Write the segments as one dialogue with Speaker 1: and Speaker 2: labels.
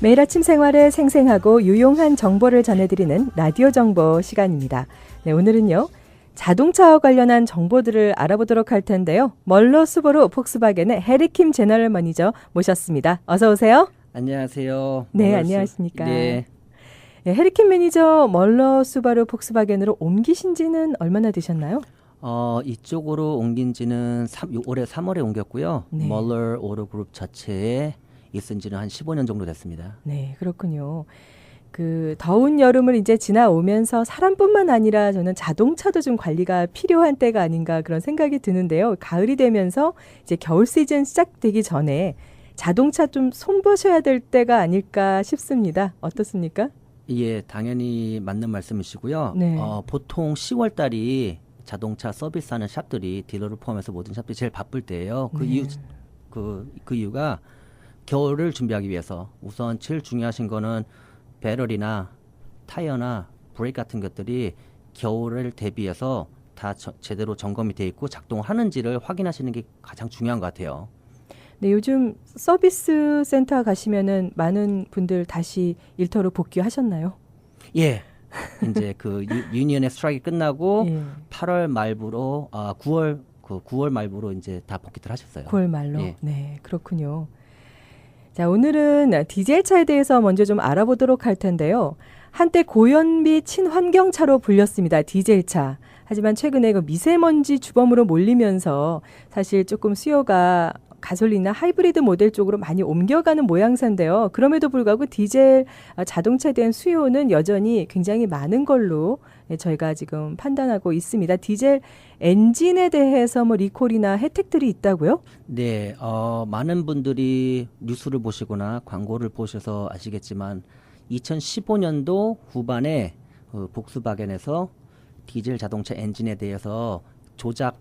Speaker 1: 매일 아침 생활에 생생하고 유용한 정보를 전해드리는 라디오 정보 시간입니다. 네, 오늘은요. 자동차와 관련한 정보들을 알아보도록 할 텐데요. 멀러 수보르 폭스바겐의 해리킴 제너럴 매니저 모셨습니다. 어서 오세요.
Speaker 2: 안녕하세요.
Speaker 1: 네, 안녕하십니까.
Speaker 2: 네.
Speaker 1: 네, 해리킴 매니저 멀러 수바루 폭스바겐으로 옮기신 지는 얼마나 되셨나요?
Speaker 2: 이쪽으로 옮긴 지는 올해 3월에 옮겼고요.
Speaker 1: 네.
Speaker 2: 멀러 오토그룹 자체에 있은 지는 한 15년 정도 됐습니다.
Speaker 1: 네, 그렇군요. 그 더운 여름을 이제 지나오면서 사람뿐만 아니라 저는 자동차도 좀 관리가 필요한 때가 아닌가 그런 생각이 드는데요. 가을이 되면서 이제 겨울 시즌 시작되기 전에 자동차 좀 손보셔야 될 때가 아닐까 싶습니다. 어떻습니까?
Speaker 2: 예, 당연히 맞는 말씀이시고요.
Speaker 1: 네.
Speaker 2: 보통 10월 달이 자동차 서비스하는 샵들이 딜러를 포함해서 모든 샵들이 제일 바쁠 때예요. 그
Speaker 1: 네.
Speaker 2: 이유 그 이유가 겨울을 준비하기 위해서 우선 제일 중요하신 거는 배럴이나 타이어나 브레이크 같은 것들이 겨울을 대비해서 다 제대로 점검이 돼 있고 작동하는지를 확인하시는 게 가장 중요한 것 같아요.
Speaker 1: 네, 요즘 서비스 센터 가시면은 많은 분들 다시 일터로 복귀하셨나요?
Speaker 2: 예. 이제 그 유니언의 스트라이크 끝나고
Speaker 1: 예.
Speaker 2: 8월 말부로 9월 말부로 이제 다 복귀들 하셨어요.
Speaker 1: 9월 말로.
Speaker 2: 예.
Speaker 1: 네, 그렇군요. 자, 오늘은 디젤 차에 대해서 먼저 좀 알아보도록 할 텐데요. 한때 고연비 친환경차로 불렸습니다. 디젤 차. 하지만 최근에 그 미세먼지 주범으로 몰리면서 사실 조금 수요가 가솔린이나 하이브리드 모델 쪽으로 많이 옮겨가는 모양새인데요. 그럼에도 불구하고 디젤 자동차에 대한 수요는 여전히 굉장히 많은 걸로 저희가 지금 판단하고 있습니다. 디젤 엔진에 대해서 뭐 리콜이나 혜택들이 있다고요?
Speaker 2: 네, 많은 분들이 뉴스를 보시거나 광고를 보셔서 아시겠지만 2015년도 후반에 복스바겐에서 디젤 자동차 엔진에 대해서 조작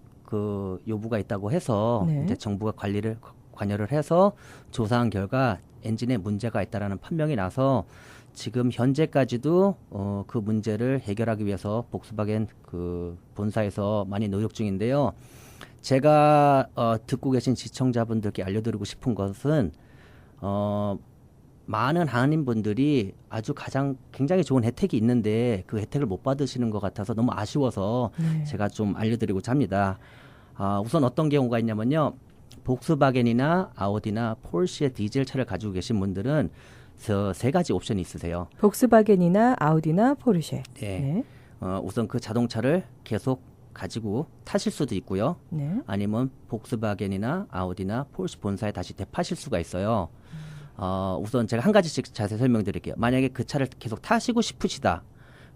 Speaker 2: 요구가 있다고 해서
Speaker 1: 네.
Speaker 2: 이제 정부가 관여를 해서 조사한 결과 엔진에 문제가 있다라는 판명이 나서 지금 현재까지도 그 문제를 해결하기 위해서 복스바겐 그 본사에서 많이 노력 중인데요. 제가 듣고 계신 시청자분들께 알려드리고 싶은 것은 많은 한인분들이 아주 굉장히 좋은 혜택이 있는데 그 혜택을 못 받으시는 것 같아서 너무 아쉬워서
Speaker 1: 네.
Speaker 2: 제가 좀 알려드리고자 합니다. 우선 어떤 경우가 있냐면요. 복스바겐이나 아우디나 포르쉐 디젤 차를 가지고 계신 분들은 세 가지 옵션이 있으세요.
Speaker 1: 복스바겐이나 아우디나 포르쉐.
Speaker 2: 네. 우선 그 자동차를 계속 가지고 타실 수도 있고요.
Speaker 1: 네.
Speaker 2: 아니면 복스바겐이나 아우디나 포르쉐 본사에 다시 되파실 수가 있어요. 우선 제가 한 가지씩 자세히 설명드릴게요. 만약에 그 차를 계속 타시고 싶으시다.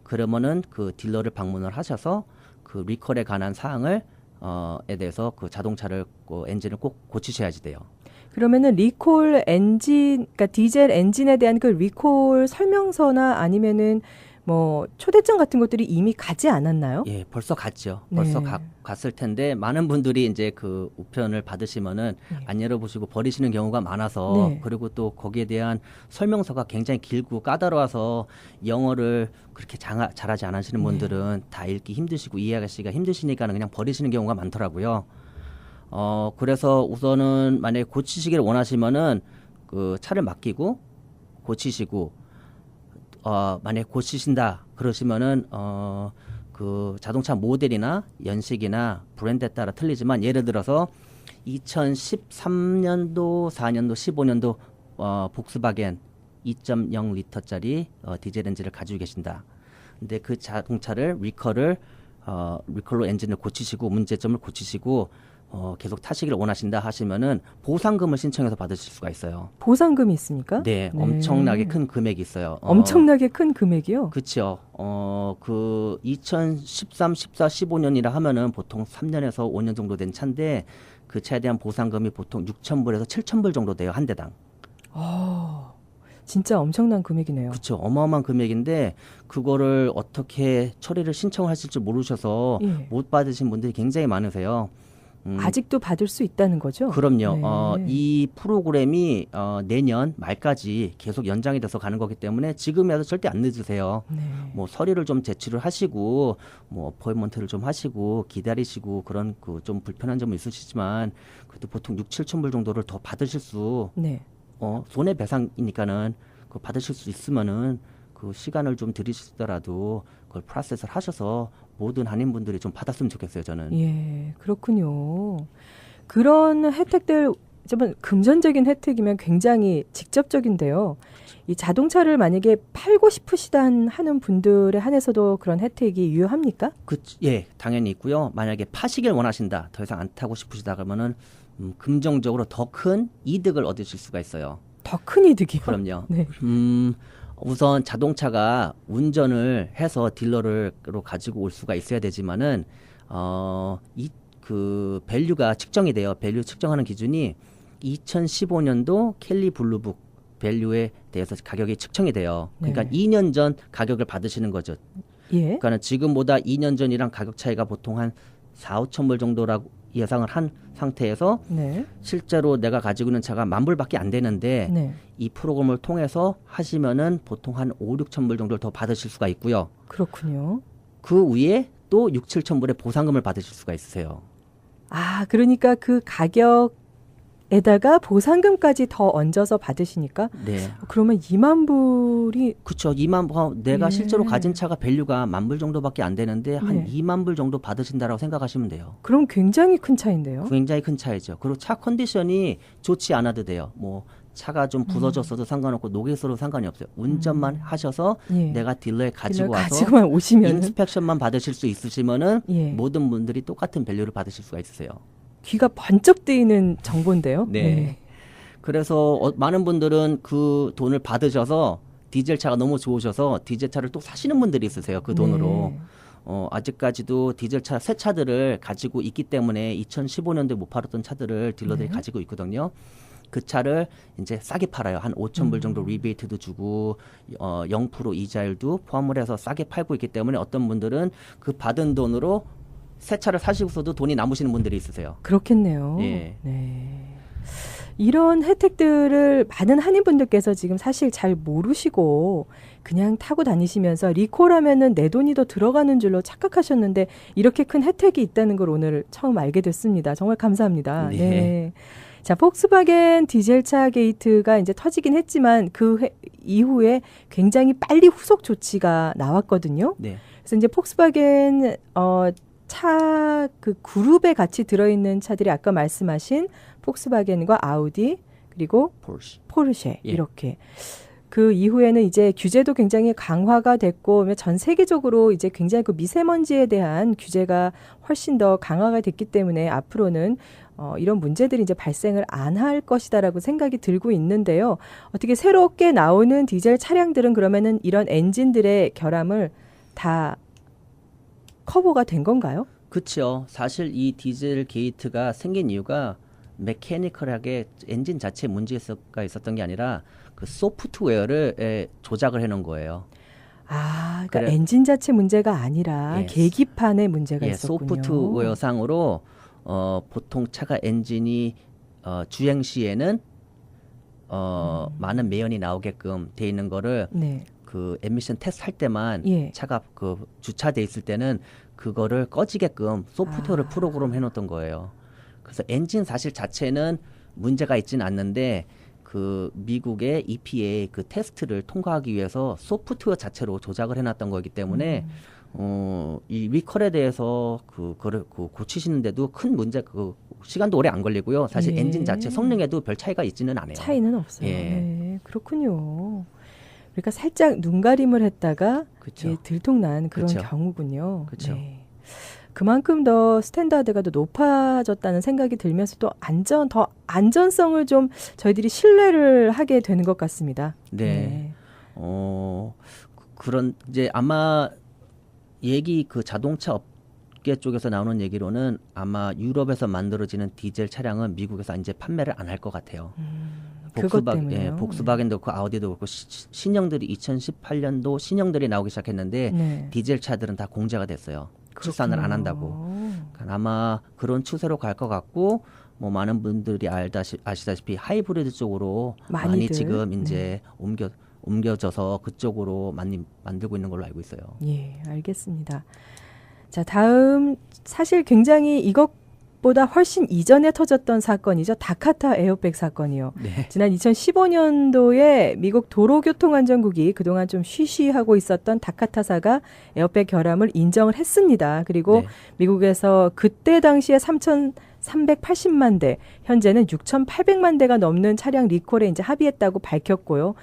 Speaker 2: 그러면은 그 딜러를 방문을 하셔서 그 리콜에 관한 사항을 에 대해서 그 자동차를 엔진을 꼭 고치셔야지 돼요.
Speaker 1: 그러면은 리콜 엔진, 그러니까 디젤 엔진에 대한 그 리콜 설명서나 아니면은 뭐 초대장 같은 것들이 이미 가지 않았나요?
Speaker 2: 예, 벌써 갔죠.
Speaker 1: 네.
Speaker 2: 벌써 갔을 텐데 많은 분들이 이제 그 우편을 받으시면은
Speaker 1: 네.
Speaker 2: 안 열어보시고 버리시는 경우가 많아서
Speaker 1: 네.
Speaker 2: 그리고 또 거기에 대한 설명서가 굉장히 길고 까다로워서 영어를 그렇게 잘하지 않으시는 분들은 다 읽기 힘드시고 이해하기가 힘드시니까는 그냥 버리시는 경우가 많더라고요. 그래서 우선은 만약에 고치시기를 원하시면은 그 차를 맡기고 고치시고 만약에 고치신다 그러시면은 그 자동차 모델이나 연식이나 브랜드에 따라 틀리지만 예를 들어서 2013년도, 4년도, 15년도 복스바겐 2.0 리터짜리 디젤 엔진을 가지고 계신다. 근데 그 자동차를 리콜로 엔진을 고치시고 문제점을 고치시고 계속 타시기를 원하신다 하시면은 보상금을 신청해서 받으실 수가 있어요.
Speaker 1: 보상금이 있습니까?
Speaker 2: 네, 엄청나게 큰 금액이 있어요.
Speaker 1: 엄청나게 큰 금액이요?
Speaker 2: 그렇죠. 그 2013, 14, 15년이라 하면은 보통 3년에서 5년 정도 된 차인데 그 차에 대한 보상금이 보통 6,000불에서 7,000불 정도 돼요, 한 대당.
Speaker 1: 진짜 엄청난 금액이네요.
Speaker 2: 그렇죠. 어마어마한 금액인데 그거를 어떻게 처리를 신청하실 줄 모르셔서
Speaker 1: 예.
Speaker 2: 못 받으신 분들이 굉장히 많으세요.
Speaker 1: 아직도 받을 수 있다는 거죠?
Speaker 2: 그럼요.
Speaker 1: 네.
Speaker 2: 이 프로그램이 내년 말까지 계속 연장이 돼서 가는 거기 때문에 지금이라도 절대 안 늦으세요.
Speaker 1: 네.
Speaker 2: 뭐 서류를 좀 제출을 하시고 뭐 어포인먼트를 좀 하시고 기다리시고 그런 그 좀 불편한 점은 있으시지만 그래도 보통 6, 7천 불 정도를 더 받으실 수
Speaker 1: 네.
Speaker 2: 손해배상이니까는 그 받으실 수 있으면은 그 시간을 좀 들이시더라도 그걸 프로세스를 하셔서 모든 한인분들이 좀 받았으면 좋겠어요. 저는.
Speaker 1: 예, 그렇군요. 그런 혜택들, 좀 금전적인 혜택이면 굉장히 직접적인데요. 이 자동차를 만약에 팔고 싶으시다 하는 분들에 한해서도 그런 혜택이 유효합니까?
Speaker 2: 예, 당연히 있고요. 만약에 파시길 원하신다, 더 이상 안 타고 싶으시다 그러면은 금전적으로 더 큰 이득을 얻으실 수가 있어요.
Speaker 1: 더 큰 이득이요?
Speaker 2: 그럼요.
Speaker 1: 네.
Speaker 2: 우선 자동차가 운전을 해서 딜러로 가지고 올 수가 있어야 되지만은 그 밸류가 측정이 돼요. 밸류 측정하는 기준이 2015년도 켈리 블루북 밸류에 대해서 가격이 측정이 돼요. 그러니까
Speaker 1: 네.
Speaker 2: 2년 전 가격을 받으시는 거죠.
Speaker 1: 예.
Speaker 2: 그러니까 지금보다 2년 전이랑 가격 차이가 보통 한 4,5천 불 정도라고 예상을 한 상태에서
Speaker 1: 네.
Speaker 2: 실제로 내가 가지고 있는 차가 10,000불밖에 안 되는데
Speaker 1: 네.
Speaker 2: 이 프로그램을 통해서 하시면은 보통 한 5,6천 불 정도를 더 받으실 수가 있고요.
Speaker 1: 그렇군요.
Speaker 2: 그 위에 또 6,7천 불의 보상금을 받으실 수가 있으세요.
Speaker 1: 아, 그러니까 그 가격에다가 보상금까지 더 얹어서 받으시니까
Speaker 2: 네.
Speaker 1: 그러면 2만 불이
Speaker 2: 그렇죠. 2만 불, 내가
Speaker 1: 예.
Speaker 2: 실제로 가진 차가 밸류가 10,000불 정도밖에 안 되는데 한
Speaker 1: 네.
Speaker 2: 2만 불 정도 받으신다라고 생각하시면 돼요.
Speaker 1: 그럼 굉장히 큰 차인데요.
Speaker 2: 굉장히 큰 차이죠. 그리고 차 컨디션이 좋지 않아도 돼요. 뭐 차가 좀 부서졌어도 상관없고 녹였어도 상관이 없어요. 운전만 하셔서
Speaker 1: 예.
Speaker 2: 내가 딜러에 가지고
Speaker 1: 딜러
Speaker 2: 와서
Speaker 1: 가지고만 오시면
Speaker 2: 인스펙션만 받으실 수 있으시면은
Speaker 1: 예.
Speaker 2: 모든 분들이 똑같은 밸류를 받으실 수가 있으세요.
Speaker 1: 귀가 번쩍 뜨이는 정보인데요.
Speaker 2: 네. 그래서 많은 분들은 그 돈을 받으셔서 디젤 차가 너무 좋으셔서 디젤 차를 또 사시는 분들이 있으세요. 그 돈으로.
Speaker 1: 네.
Speaker 2: 아직까지도 디젤 차, 새 차들을 가지고 있기 때문에 2015년도에 못 팔았던 차들을 딜러들이
Speaker 1: 네.
Speaker 2: 가지고 있거든요. 그 차를 이제 싸게 팔아요. 한 5천 불 정도 리베이트도 주고 0% 이자율도 포함을 해서 싸게 팔고 있기 때문에 어떤 분들은 그 받은 돈으로 새 차를 사시고서도 돈이 남으시는 분들이 있으세요.
Speaker 1: 그렇겠네요.
Speaker 2: 예.
Speaker 1: 네. 이런 혜택들을 많은 한인분들께서 지금 사실 잘 모르시고 그냥 타고 다니시면서 리콜하면은 내 돈이 더 들어가는 줄로 착각하셨는데 이렇게 큰 혜택이 있다는 걸 오늘 처음 알게 됐습니다. 정말 감사합니다.
Speaker 2: 네.
Speaker 1: 네. 자, 폭스바겐 디젤차 게이트가 이제 터지긴 했지만 그 이후에 굉장히 빨리 후속 조치가 나왔거든요.
Speaker 2: 네.
Speaker 1: 그래서 이제 폭스바겐 차 그 그룹에 같이 들어있는 차들이 아까 말씀하신 폭스바겐과 아우디 그리고 포르쉐
Speaker 2: 예.
Speaker 1: 이렇게 그 이후에는 이제 규제도 굉장히 강화가 됐고 전 세계적으로 이제 굉장히 그 미세먼지에 대한 규제가 훨씬 더 강화가 됐기 때문에 앞으로는 이런 문제들이 이제 발생을 안 할 것이다라고 생각이 들고 있는데요. 어떻게 새롭게 나오는 디젤 차량들은 그러면은 이런 엔진들의 결함을 다 커버가 된 건가요?
Speaker 2: 그렇죠. 사실 이 디젤 게이트가 생긴 이유가 메케니컬하게 엔진 자체에 문제가 있었던 게 아니라 그 소프트웨어를 조작을 해놓은 거예요.
Speaker 1: 아, 그러니까 엔진 자체 문제가 아니라
Speaker 2: 예.
Speaker 1: 계기판에 문제가 있었군요.
Speaker 2: 소프트웨어상으로 보통 차가 엔진이 주행 시에는 많은 매연이 나오게끔 돼 있는 거를
Speaker 1: 네.
Speaker 2: 그 에미션 테스트 할 때만
Speaker 1: 예.
Speaker 2: 차가 그 주차돼 있을 때는 그거를 꺼지게끔 소프트웨어를 프로그램 해놓던 거예요. 그래서 엔진 사실 자체는 문제가 있지는 않는데 그 미국의 EPA 그 테스트를 통과하기 위해서 소프트웨어 자체로 조작을 해놨던 거기 때문에 이 리컬에 대해서 그거를 고치시는데도 큰 문제 시간도 오래 안 걸리고요. 사실
Speaker 1: 예.
Speaker 2: 엔진 자체 성능에도 별 차이가 있지는 않아요.
Speaker 1: 차이는 없어요.
Speaker 2: 예.
Speaker 1: 네, 그렇군요. 그러니까 살짝 눈가림을 했다가
Speaker 2: 그쵸.
Speaker 1: 예, 들통난 그런
Speaker 2: 그쵸.
Speaker 1: 경우군요.
Speaker 2: 그쵸.
Speaker 1: 네. 그만큼 더 스탠다드가 더 높아졌다는 생각이 들면서 또 더 안전성을 좀 저희들이 신뢰를 하게 되는 것 같습니다.
Speaker 2: 네. 그런 이제 아마 그 자동차 업계 쪽에서 나오는 얘기로는 아마 유럽에서 만들어지는 디젤 차량은 미국에서 이제 판매를 안 할 것 같아요.
Speaker 1: 그것 때문에요.
Speaker 2: 복스바겐도 그렇고 아우디도 그렇고 신형들이 2018년도 신형들이 나오기 시작했는데
Speaker 1: 네.
Speaker 2: 디젤 차들은 다 공제가 됐어요. 출산을 안 한다고. 그러니까 아마 그런 추세로 갈 것 같고 뭐 많은 분들이 아시다시피 하이브리드 쪽으로 많이
Speaker 1: 많이들.
Speaker 2: 지금 이제 옮겨져서 그쪽으로 많이 만들고 있는 걸로 알고 있어요.
Speaker 1: 예, 알겠습니다. 자, 다음 사실 굉장히 이것 그것보다 훨씬 이전에 터졌던 사건이죠. 다카타 에어백 사건이요.
Speaker 2: 네.
Speaker 1: 지난 2015년도에 미국 도로교통안전국이 그동안 좀 쉬쉬하고 있었던 다카타사가 에어백 결함을 인정을 했습니다. 그리고
Speaker 2: 네.
Speaker 1: 미국에서 그때 당시에 3,380만 대, 현재는 6,800만 대가 넘는 차량 리콜에 이제 합의했다고 밝혔고요.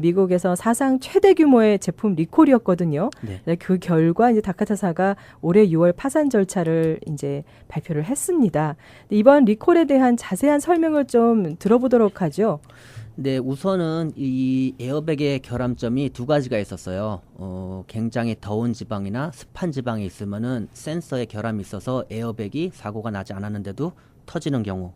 Speaker 1: 미국에서 사상 최대 규모의 제품 리콜이었거든요.
Speaker 2: 네.
Speaker 1: 그 결과 이제 다카타사가 올해 6월 파산 절차를 이제 발표를 했습니다. 이번 리콜에 대한 자세한 설명을 좀 들어보도록 하죠.
Speaker 2: 네, 우선은 이 에어백의 결함점이 두 가지가 있었어요. 굉장히 더운 지방이나 습한 지방에 있으면은 센서에 결함이 있어서 에어백이 사고가 나지 않았는데도 터지는 경우.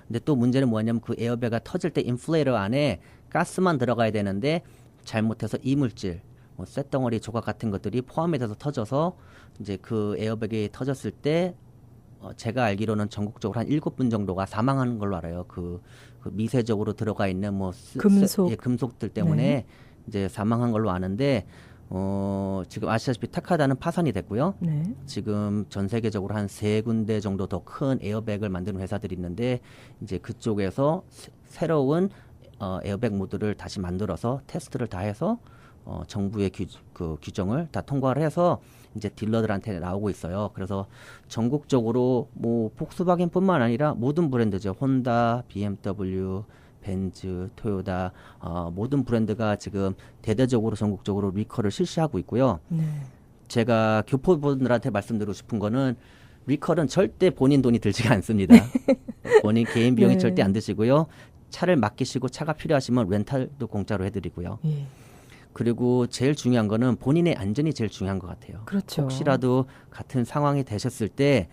Speaker 2: 근데 또 문제는 뭐냐면 그 에어백이 터질 때 인플레이터 안에 가스만 들어가야 되는데 잘못해서 이물질, 뭐 쇳덩어리 조각 같은 것들이 포함이 돼서 터져서 이제 그 에어백이 터졌을 때 제가 알기로는 전국적으로 한 7분 정도가 사망하는 걸로 알아요. 그 미세적으로 들어가 있는 뭐
Speaker 1: 금속.
Speaker 2: 금속들 때문에
Speaker 1: 네.
Speaker 2: 이제 사망한 걸로 아는데 지금 아시다시피 타카다는 파산이 됐고요.
Speaker 1: 네.
Speaker 2: 지금 전 세계적으로 한 3군데 정도 더 큰 에어백을 만드는 회사들이 있는데 이제 그쪽에서 새로운 에어백 모드를 다시 만들어서 테스트를 다 해서 정부의 규정을 다 통과를 해서 이제 딜러들한테 나오고 있어요. 그래서 전국적으로 뭐 폭스바겐뿐만 아니라 모든 브랜드죠. 혼다, BMW, 벤츠, 토요타 모든 브랜드가 지금 대대적으로 전국적으로 리컬을 실시하고 있고요.
Speaker 1: 네.
Speaker 2: 제가 교포분들한테 말씀드리고 싶은 거는 리컬은 절대 본인 돈이 들지가 않습니다. 본인 개인 비용이
Speaker 1: 네.
Speaker 2: 절대 안 드시고요. 차를 맡기시고 차가 필요하시면 렌탈도 공짜로 해드리고요.
Speaker 1: 예.
Speaker 2: 그리고 제일 중요한 거는 본인의 안전이 제일 중요한 것 같아요.
Speaker 1: 그렇죠.
Speaker 2: 혹시라도 같은 상황이 되셨을 때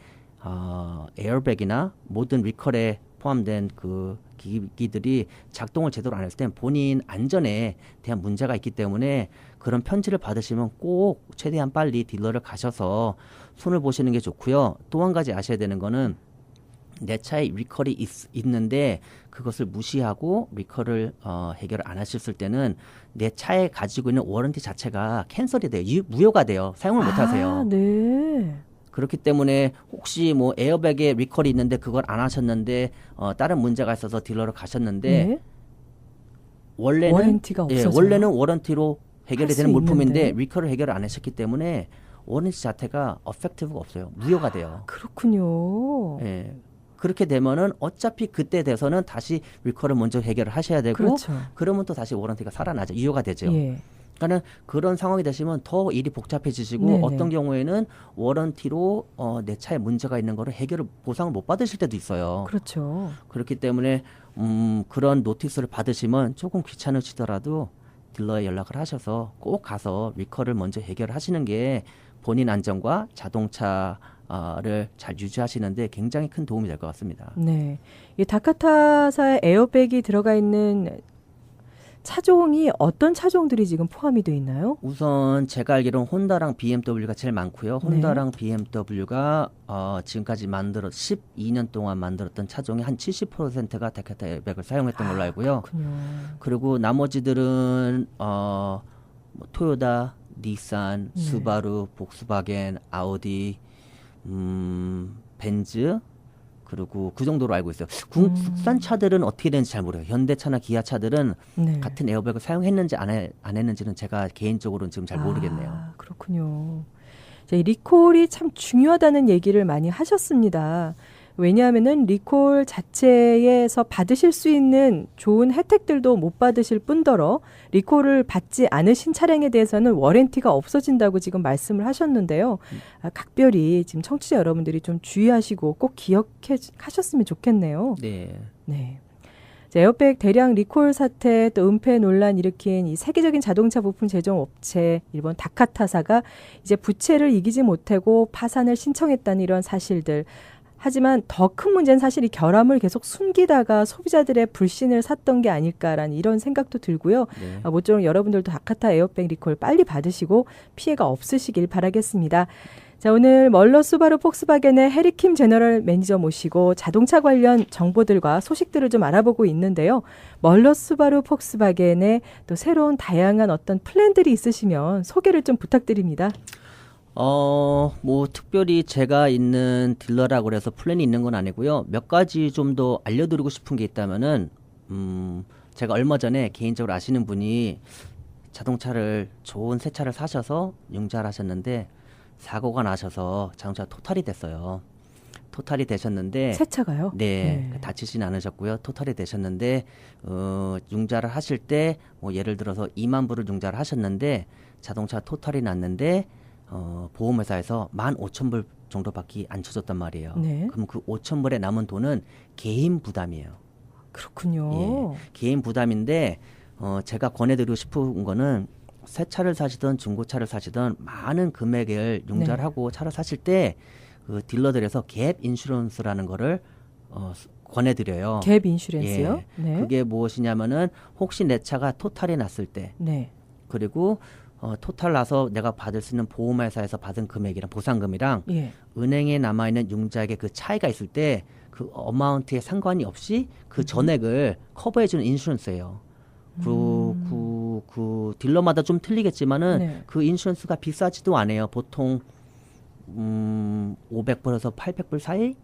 Speaker 2: 에어백이나 모든 리컬에 포함된 그 기기들이 작동을 제대로 안 했을 때 본인 안전에 대한 문제가 있기 때문에 그런 편지를 받으시면 꼭 최대한 빨리 딜러를 가셔서 손을 보시는 게 좋고요. 또 한 가지 아셔야 되는 거는 내 차에 리컬이 있는데 그것을 무시하고 리컬을 해결을 안 하셨을 때는 내 차에 가지고 있는 워런티 자체가 캔슬이 돼요. 무효가 돼요. 사용을 못 하세요.
Speaker 1: 네.
Speaker 2: 그렇기 때문에 혹시 뭐 에어백에 리컬이 있는데 그걸 안 하셨는데 다른 문제가 있어서 딜러를 가셨는데
Speaker 1: 네.
Speaker 2: 원래는
Speaker 1: 워런티가 없어져요.
Speaker 2: 원래는 워런티로 해결이
Speaker 1: 할수
Speaker 2: 되는 물품인데
Speaker 1: 있는데.
Speaker 2: 리컬을 해결을 안 하셨기 때문에 워런티 자체가 어펙티브가 없어요. 무효가 돼요.
Speaker 1: 그렇군요.
Speaker 2: 예. 그렇게 되면은 어차피 그때 돼서는 다시 리컬을 먼저 해결을 하셔야 되고
Speaker 1: 그렇죠.
Speaker 2: 그러면 또 다시 워런티가 살아나죠. 유효가 되죠.
Speaker 1: 예.
Speaker 2: 그러니까는 그런 상황이 되시면 더 일이 복잡해지시고
Speaker 1: 네네.
Speaker 2: 어떤 경우에는 워런티로 내 차에 문제가 있는 거를 보상을 못 받으실 때도 있어요.
Speaker 1: 그렇죠.
Speaker 2: 그렇기 때문에 그런 노티스를 받으시면 조금 귀찮으시더라도 딜러에 연락을 하셔서 꼭 가서 리컬을 먼저 해결하시는 게 본인 안전과 자동차를 잘 유지하시는데 굉장히 큰 도움이 될 것 같습니다.
Speaker 1: 네. 이 다카타사의 에어백이 들어가 있는 차종이 어떤 차종들이 지금 포함이 되어 있나요?
Speaker 2: 우선 제가 알기로는 혼다랑 BMW가 제일 많고요.
Speaker 1: 네.
Speaker 2: 혼다랑 BMW가 지금까지 12년 동안 만들었던 차종의 한 70%가 다카타 에어백을 사용했던 걸로 알고요.
Speaker 1: 그렇군요.
Speaker 2: 그리고 나머지들은 뭐 토요타, 닛산,
Speaker 1: 네.
Speaker 2: 수바루, 복스바겐, 아우디, 벤츠 그리고 그 정도로 알고 있어요. 국산 차들은 어떻게 되는지 잘 모르요. 현대차나 기아차들은
Speaker 1: 네.
Speaker 2: 같은 에어백을 사용했는지 안 했는지는 제가 개인적으로는 지금 잘 모르겠네요.
Speaker 1: 아, 그렇군요. 자, 이 리콜이 참 중요하다는 얘기를 많이 하셨습니다. 왜냐하면은 리콜 자체에서 받으실 수 있는 좋은 혜택들도 못 받으실 뿐더러 리콜을 받지 않으신 차량에 대해서는 워런티가 없어진다고 지금 말씀을 하셨는데요. 각별히 지금 청취자 여러분들이 좀 주의하시고 꼭 기억하셨으면 좋겠네요.
Speaker 2: 네.
Speaker 1: 네. 자, 에어백 대량 리콜 사태 또 은폐 논란 일으킨 이 세계적인 자동차 부품 제조 업체 일본 다카타사가 이제 부채를 이기지 못하고 파산을 신청했다는 이런 사실들. 하지만 더 큰 문제는 사실 이 결함을 계속 숨기다가 소비자들의 불신을 샀던 게 아닐까라는 이런 생각도 들고요.
Speaker 2: 네.
Speaker 1: 모쪼록 여러분들도 다카타 에어백 리콜 빨리 받으시고 피해가 없으시길 바라겠습니다. 자, 오늘 멀러 수바루 폭스바겐의 해리킴 제너럴 매니저 모시고 자동차 관련 정보들과 소식들을 좀 알아보고 있는데요. 멀러 수바루 폭스바겐의 또 새로운 다양한 어떤 플랜들이 있으시면 소개를 좀 부탁드립니다.
Speaker 2: 뭐 특별히 제가 있는 딜러라고 그래서 플랜이 있는 건 아니고요. 몇 가지 좀 더 알려드리고 싶은 게 있다면은 제가 얼마 전에 개인적으로 아시는 분이 자동차를 좋은 새 차를 사셔서 융자를 하셨는데 사고가 나셔서 자동차 토탈이 됐어요. 토탈이 되셨는데
Speaker 1: 새 차가요?
Speaker 2: 네, 다치진 않으셨고요. 토탈이 되셨는데 융자를 하실 때 뭐 예를 들어서 2만 불을 융자를 하셨는데 자동차 토탈이 났는데 보험회사에서 15,000불 정도밖에 안 쳐줬단 말이에요.
Speaker 1: 네.
Speaker 2: 그럼 그 5,000불에 남은 돈은 개인 부담이에요.
Speaker 1: 그렇군요.
Speaker 2: 예, 개인 부담인데 제가 권해드리고 싶은 거는 새 차를 사시든 중고차를 사시든 많은 금액을 융자를
Speaker 1: 네.
Speaker 2: 하고 차를 사실 때 그 딜러들에서 갭 인슈런스라는 거를 권해드려요.
Speaker 1: 갭 인슈런스요?
Speaker 2: 예,
Speaker 1: 네.
Speaker 2: 그게 무엇이냐면은 혹시 내 차가 토탈이 났을 때
Speaker 1: 네.
Speaker 2: 그리고 토탈 나서 내가 받을 수 있는 보험회사에서 받은 금액이랑 보상금이랑
Speaker 1: 예.
Speaker 2: 은행에 남아있는 융자액의 그 차이가 있을 때 그 어마운트에 상관이 없이 그 전액을 커버해주는 인슈런스예요. 그 딜러마다 좀 틀리겠지만은
Speaker 1: 네.
Speaker 2: 그 인슈런스가 비싸지도 않아요. 보통 500불에서 800불 사이?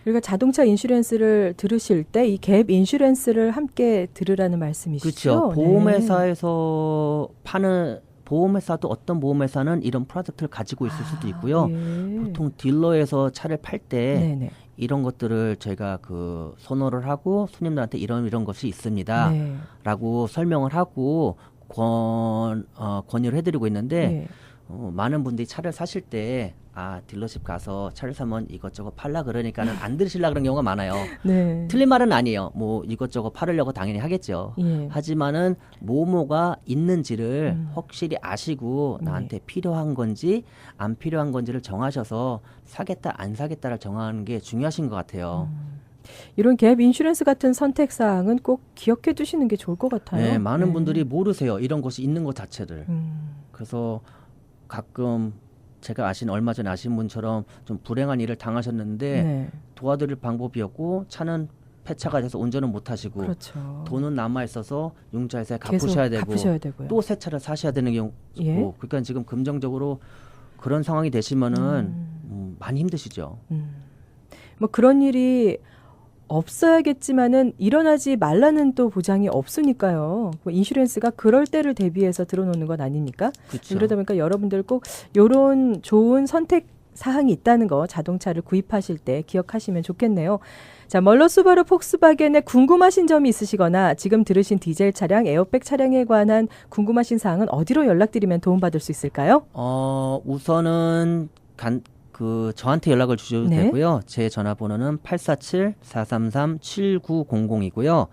Speaker 1: 그러니까 자동차 인슈런스를 들으실 때 이 갭 인슈런스를 함께 들으라는 말씀이시죠?
Speaker 2: 그렇죠. 보험회사에서 파는 보험회사도 어떤 보험회사는 이런 프로덕트를 가지고 있을 수도 있고요.
Speaker 1: 예.
Speaker 2: 보통 딜러에서 차를 팔 때
Speaker 1: 네네.
Speaker 2: 이런 것들을 저희가 그 선호를 하고 손님들한테 이런 것이 있습니다.
Speaker 1: 네.
Speaker 2: 라고 설명을 하고 권유를 해드리고 있는데
Speaker 1: 예.
Speaker 2: 많은 분들이 차를 사실 때 딜러십 가서 차를 사면 이것저것 팔라 그러니까는 안 들으시려 그런 경우가 많아요.
Speaker 1: 네.
Speaker 2: 틀린 말은 아니에요. 뭐 이것저것 팔으려고 당연히 하겠죠.
Speaker 1: 예.
Speaker 2: 하지만은 뭐뭐가 있는지를 확실히 아시고 나한테 필요한 건지 안 필요한 건지를 정하셔서 사겠다 안 사겠다를 정하는 게 중요하신 것 같아요.
Speaker 1: 이런 갭 인슈런스 같은 선택 사항은 꼭 기억해 두시는 게 좋을 것 같아요.
Speaker 2: 네, 많은
Speaker 1: 네.
Speaker 2: 분들이 모르세요. 이런 것이 있는 것 자체를. 그래서 가끔 제가 얼마 전에 아신 분처럼 좀 불행한 일을 당하셨는데
Speaker 1: 네.
Speaker 2: 도와드릴 방법이었고 차는 폐차가 돼서 운전을 못 하시고
Speaker 1: 그렇죠.
Speaker 2: 돈은 남아 있어서 융자회사에
Speaker 1: 계속
Speaker 2: 갚으셔야 되고
Speaker 1: 갚으셔야 되고요.
Speaker 2: 또 새 차를 사셔야 되는 경우 있고
Speaker 1: 예.
Speaker 2: 그러니까 지금 금전적으로 그런 상황이 되시면은 많이 힘드시죠.
Speaker 1: 뭐 그런 일이 없어야겠지만은 일어나지 말라는 또 보장이 없으니까요. 뭐 인슈런스가 그럴 때를 대비해서 들어놓는 건 아닙니까?
Speaker 2: 그렇죠.
Speaker 1: 그러다 보니까 여러분들 꼭 이런 좋은 선택 사항이 있다는 거 자동차를 구입하실 때 기억하시면 좋겠네요. 자, 멀러 수바루 폭스바겐에 궁금하신 점이 있으시거나 지금 들으신 디젤 차량, 에어백 차량에 관한 궁금하신 사항은 어디로 연락드리면 도움받을 수 있을까요?
Speaker 2: 우선은 저한테 연락을 주셔도
Speaker 1: 네.
Speaker 2: 되고요. 제 전화번호는 847-433-7900이고요.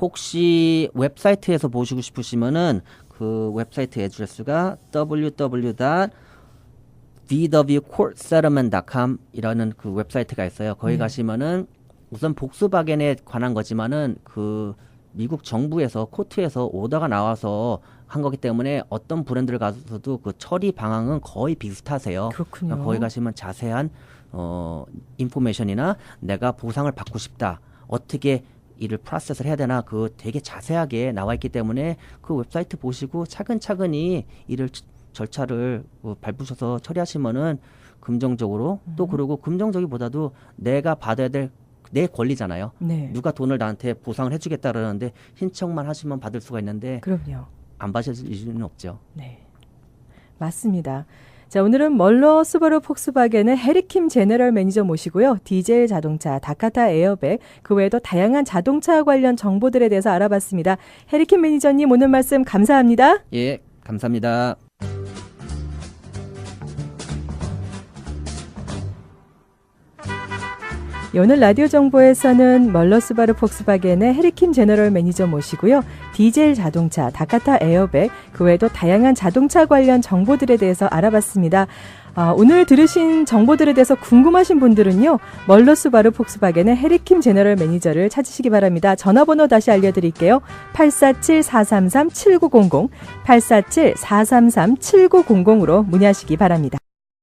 Speaker 2: 혹시 웹사이트에서 보시고 싶으시면은 그 웹사이트 애드레스가 www.dwcourtsettlement.com 이라는 그 웹사이트가 있어요. 거기 가시면은 우선 복스바겐에 관한 거지만은 그 미국 정부에서 코트에서 오더가 나와서 한 거기 때문에 어떤 브랜드를 가서도 그 처리 방향은 거의 비슷하세요.
Speaker 1: 그렇군요.
Speaker 2: 거기 가시면 자세한 인포메이션이나 내가 보상을 받고 싶다. 어떻게 이를 프로세스를 해야 되나 그 되게 자세하게 나와 있기 때문에 그 웹사이트 보시고 차근차근히 절차를 밟으셔서 처리하시면은 긍정적으로 또 그리고 긍정적이보다도 내가 받아야 될 내 권리잖아요.
Speaker 1: 네.
Speaker 2: 누가 돈을 나한테 보상을 해주겠다 그러는데 신청만 하시면 받을 수가 있는데
Speaker 1: 그럼요.
Speaker 2: 안 받을 이유는 없죠.
Speaker 1: 네. 맞습니다. 자, 오늘은 멀러 수바루 폭스바겐의 해리킴 제너럴 매니저 모시고요. 디젤 자동차, 다카타 에어백, 그 외에도 다양한 자동차 관련 정보들에 대해서 알아봤습니다. 해리킴 매니저님 오늘 말씀 감사합니다.
Speaker 2: 예, 감사합니다.
Speaker 1: 오늘 라디오 정보에서는 멀러 수바루 폭스바겐의 해리킴 제너럴 매니저 모시고요. 디젤 자동차, 다카타 에어백, 그 외에도 다양한 자동차 관련 정보들에 대해서 알아봤습니다. 오늘 들으신 정보들에 대해서 궁금하신 분들은요. 멀러 수바루 폭스바겐의 해리킴 제너럴 매니저를 찾으시기 바랍니다. 전화번호 다시 알려드릴게요. 847-433-7900, 847-433-7900으로 문의하시기 바랍니다.